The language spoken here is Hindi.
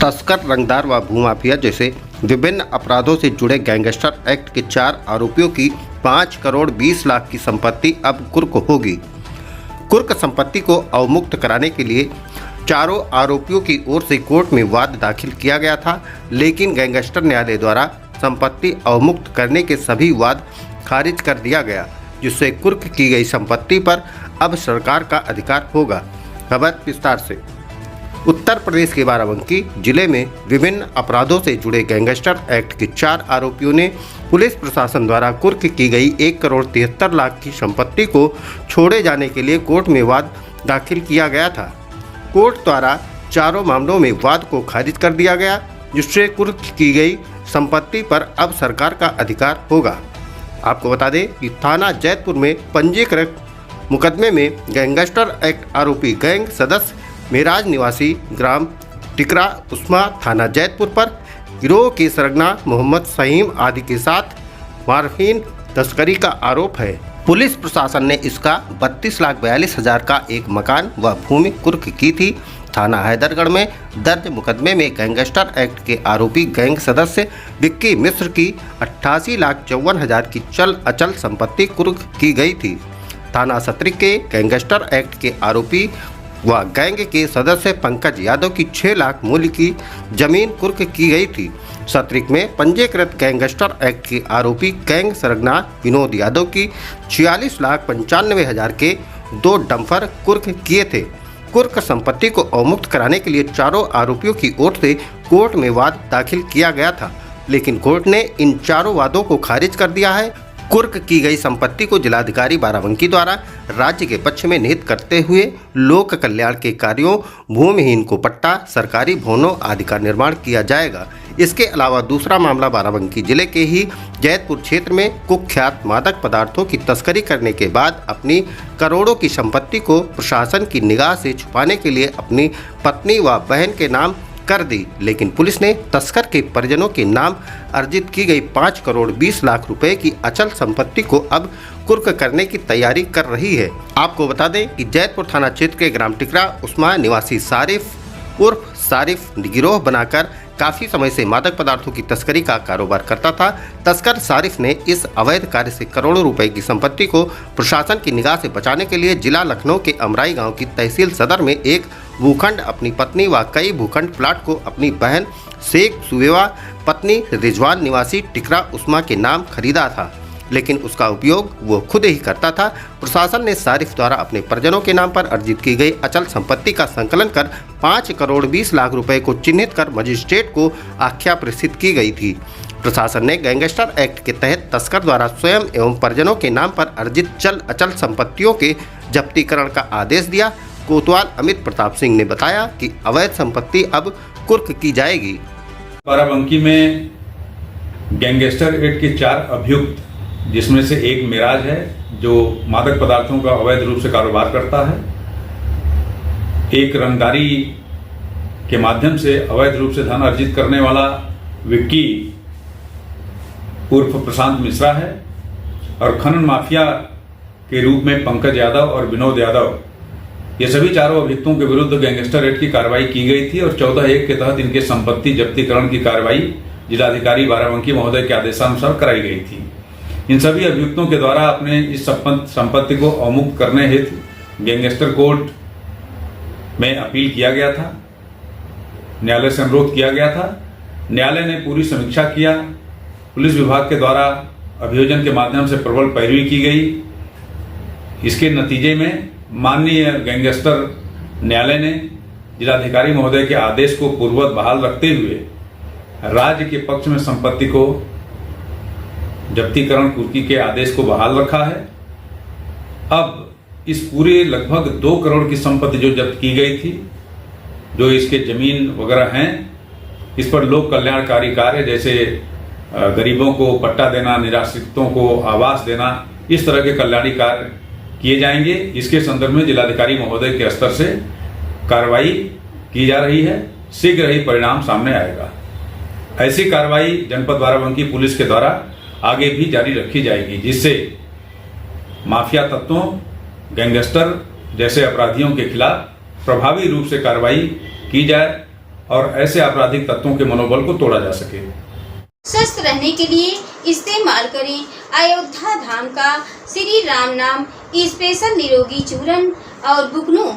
तस्कर, रंगदार व भूमाफिया जैसे विभिन्न अपराधों से जुड़े गैंगस्टर एक्ट के 4 आरोपियों की 5 करोड़ 20 लाख की संपत्ति अब कुर्क होगी। कुर्क संपत्ति को अवमुक्त कराने के लिए चारों आरोपियों की ओर से कोर्ट में वाद दाखिल किया गया था, लेकिन गैंगस्टर न्यायालय द्वारा संपत्ति अवमुक्त करने के सभी वाद खारिज कर दिया गया, जिससे कुर्क की गई संपत्ति पर अब सरकार का अधिकार होगा। खबर विस्तार से। उत्तर प्रदेश के बाराबंकी जिले में विभिन्न अपराधों से जुड़े गैंगस्टर एक्ट के 4 आरोपियों ने पुलिस प्रशासन द्वारा कुर्क की गई 1 करोड़ 73 लाख की संपत्ति को छोड़े जाने के लिए कोर्ट में वाद दाखिल किया गया था। कोर्ट द्वारा चारों मामलों में वाद को खारिज कर दिया गया, जिससे कुर्क की गई संपत्ति पर अब सरकार का अधिकार होगा। आपको बता दें कि थाना जैतपुर में पंजीकृत मुकदमे में गैंगस्टर एक्ट आरोपी गैंग सदस्य मेराज निवासी ग्राम टिकरा उस्मा थाना जैतपुर पर गिरोह के सरगना मोहम्मद सहीम आदि के साथ मारफीन तस्करी का आरोप है। पुलिस प्रशासन ने इसका 32,42,000 का एक मकान व भूमि कुर्क की थी। थाना हैदरगढ़ में दर्ज मुकदमे में गैंगस्टर एक्ट के आरोपी गैंग सदस्य विक्की मिश्र की 88,54,000 की चल अचल संपत्ति कुर्क की गई थी। थाना सत्री के गैंगस्टर एक्ट के आरोपी व गैंग के सदस्य पंकज यादव की 6 लाख मूल्य की जमीन कुर्क की गई थी। सत्रिक में पंजीकृत गैंगस्टर एक्ट के आरोपी गैंग सरगना विनोद यादव की 46,95,000 के 2 डंपर कुर्क किए थे। कुर्क संपत्ति को अवमुक्त कराने के लिए चारों आरोपियों की ओर से कोर्ट में वाद दाखिल किया गया था, लेकिन कोर्ट ने इन चारों वादों को खारिज कर दिया है। कुर्क की गई संपत्ति को जिलाधिकारी बाराबंकी द्वारा राज्य के पक्ष में निहित करते हुए लोक कल्याण के कार्यों, भूमिहीन को पट्टा, सरकारी भवनों आदि का निर्माण किया जाएगा। इसके अलावा दूसरा मामला बाराबंकी जिले के ही जैतपुर क्षेत्र में कुख्यात मादक पदार्थों की तस्करी करने के बाद अपनी करोड़ों की संपत्ति को प्रशासन की निगाह से छुपाने के लिए अपनी पत्नी व बहन के नाम कर दी, लेकिन पुलिस ने तस्कर के परिजनों के नाम अर्जित की गई 5 करोड़ 20 लाख रुपए की अचल संपत्ति को अब कुर्क करने की तैयारी कर रही है। आपको बता दें कि जैतपुर थाना क्षेत्र के ग्राम टिकरा उस्मा निवासी सारिफ उर्फ सारिफ गिरोह बनाकर काफी समय से मादक पदार्थों की तस्करी का कारोबार करता था। तस्कर सारिफ ने इस अवैध कार्य से करोड़ों रुपए की संपत्ति को प्रशासन की निगाह से बचाने के लिए जिला लखनऊ के अमराई गांव की तहसील सदर में एक भूखंड, अपनी पत्नी व कई भूखंड प्लाट को अपनी बहन शेख सुवेवा, पत्नी रिजवान निवासी टिकरा उस्मा के नाम खरीदा था, लेकिन उसका उपयोग वो खुद ही करता था। प्रशासन ने सारिफ द्वारा अपने परिजनों के नाम पर अर्जित की गई अचल संपत्ति का संकलन कर 5 करोड़ 20 लाख रुपए को चिन्हित कर मजिस्ट्रेट को आख्या प्रेषित की गई थी। प्रशासन ने गैंगस्टर एक्ट के तहत तस्कर द्वारा स्वयं एवं परिजनों के नाम पर अर्जित चल अचल संपत्तियों के जब्तीकरण का आदेश दिया। कोतवाल अमित प्रताप सिंह ने बताया कि अवैध संपत्ति अब कुर्क की जाएगी। बाराबंकी में गैंगस्टर एक्ट के 4 अभियुक्त, जिसमें से एक मेराज है जो मादक पदार्थों का अवैध रूप से कारोबार करता है, एक रंगदारी के माध्यम से अवैध रूप से धन अर्जित करने वाला विक्की उर्फ प्रशांत मिश्रा है, और खनन माफिया के रूप में पंकज यादव और विनोद यादव, ये सभी चारों अभियुक्तों के विरुद्ध गैंगस्टर एक्ट की कार्रवाई की गई थी और 14(1) के तहत इनके संपत्ति जब्तीकरण की कार्रवाई जिलाधिकारी बाराबंकी महोदय के आदेशानुसार कराई गई थी। इन सभी अभियुक्तों के द्वारा अपने इस संपत्ति को अवमुक्त करने हेतु गैंगस्टर कोर्ट में अपील किया गया था, न्यायालय से अनुरोध किया गया था। न्यायालय ने पूरी समीक्षा किया। पुलिस विभाग के द्वारा अभियोजन के माध्यम से प्रबल पैरवी की गई। इसके नतीजे में माननीय गैंगस्टर न्यायालय ने जिलाधिकारी महोदय के आदेश को पूर्ववत बहाल रखते हुए राज्य के पक्ष में संपत्ति को जब्तीकरण कुर्की के आदेश को बहाल रखा है। अब इस पूरे लगभग 2 करोड़ की संपत्ति जो जब्त की गई थी, जो इसके जमीन वगैरह हैं, इस पर लोक कल्याणकारी कार्य जैसे गरीबों को पट्टा देना, निराश्रितों को आवास देना, इस तरह के कल्याणी कार्य किए जाएंगे। इसके संदर्भ में जिलाधिकारी महोदय के स्तर से कार्रवाई की जा रही है। शीघ्र ही परिणाम सामने आएगा। ऐसी कार्रवाई जनपद बाराबंकी पुलिस के द्वारा आगे भी जारी रखी जाएगी, जिससे माफिया तत्वों, गैंगस्टर जैसे अपराधियों के खिलाफ प्रभावी रूप से कार्रवाई की जाए और ऐसे आपराधिक तत्वों के मनोबल को तोड़ा जा सके। स्वस्थ रहने के लिए इस्तेमाल करें अयोध्या धाम का श्री राम नाम स्पेशल निरोगी चूर्ण और बुकनों।